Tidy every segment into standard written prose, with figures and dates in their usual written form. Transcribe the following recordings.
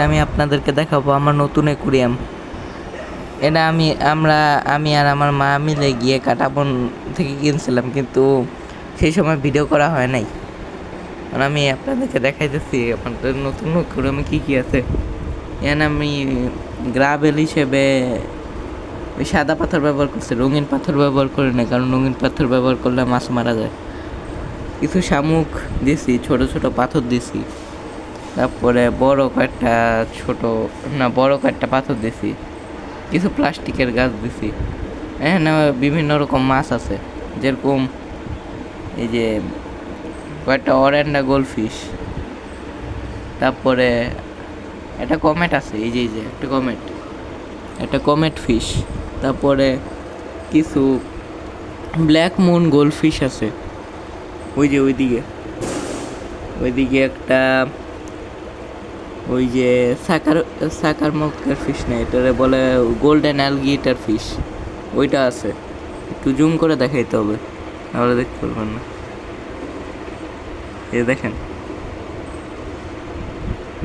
আমি আপনাদেরকে দেখাবো আমার নতুন অ্যাকুরিয়াম। এটা আমি আর আমার মা মিলে গিয়ে কাটাবন থেকে কিনছিলাম, কিন্তু সেই সময় ভিডিও করা হয় নাই। আমি আপনাদেরকে দেখাইতেছি আপনাদের নতুন অ্যাকুরিয়ামে কী কী আছে। এখানে আমি গ্রাবেল হিসেবে ওই সাদা পাথর ব্যবহার করছি, রঙিন পাথর ব্যবহার করি না, কারণ রঙিন পাথর ব্যবহার করলে মাছ মারা যায়। কিছু শামুক দিছি, ছোট ছোট পাথর দিছি, তারপরে বড় কয়েকটা পাথর দিছি, কিছু প্লাস্টিকের গাছ দিছি। এখানে বিভিন্ন রকম মাছ আছে, যেরকম এই যে কয়েকটা অরেন্ডা গোল্ডফিশ, তারপরে একটা কমেট আছে, এই যে একটা কমেট ফিশ, তারপরে কিছু ব্ল্যাক মুন গোল্ডফিশ আছে, ওইদিকে একটা ওই যে সাকার মক্কার ফিশ নেই, এটারে বলে গোল্ডেন অ্যালগেটর ফিশ, ওইটা আছে। একটু জুম করে দেখাইতে হবে, তাহলে দেখতে পারবেন না। এই দেখেন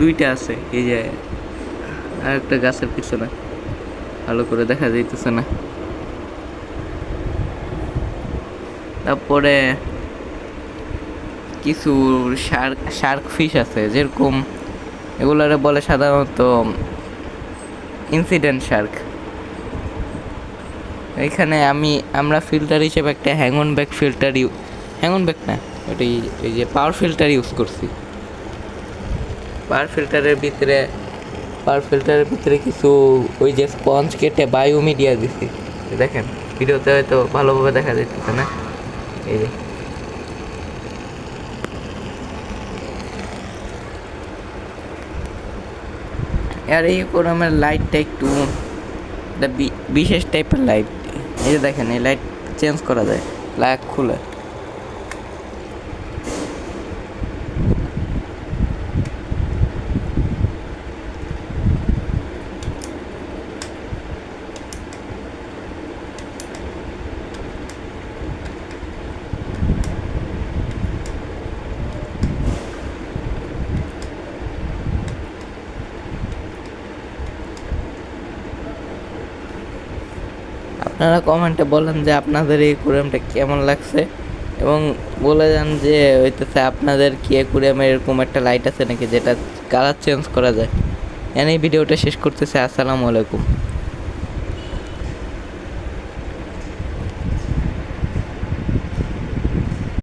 দুইটা আছে, এই যে আর একটা গাছের পিছনে, ভালো করে দেখা যাইতেছে না। তারপরে কিছু শার্ক ফিশ আছে, যেরকম এগুলারে বলে সাধারণত ইনসিডেন্ট শার্ক। এখানে আমরা ফিল্টার হিসেবে একটা হ্যাংন ব্যাক না, ওই যে পাওয়ার ফিল্টার ইউজ করছি। পাওয়ার ফিল্টারের ভিতরে কিছু ওই যে স্পঞ্জ কেটে বায়ো মিডিয়া দিছি। দেখেন ভিডিওতে হয়তো ভালোভাবে দেখা যাইতেছে না, এই যে আর এই কোরআমের লাইটটা একটু বিশেষ টাইপের লাইট। এই যে দেখেন, এই লাইট চেঞ্জ করা যায়, লাইট খুলে। আপনারা কমেন্টে বলেন যে আপনাদের এই অ্যাকুরিয়ামটা কেমন লাগছে, এবং বলে যান যে হইতেছে আপনাদের কি অ্যাকুরিয়ামে এরকম একটা লাইট আছে নাকি যেটা কালার চেঞ্জ করা যায়। এই ভিডিওটা শেষ করতেছে। আসসালামু আলাইকুম।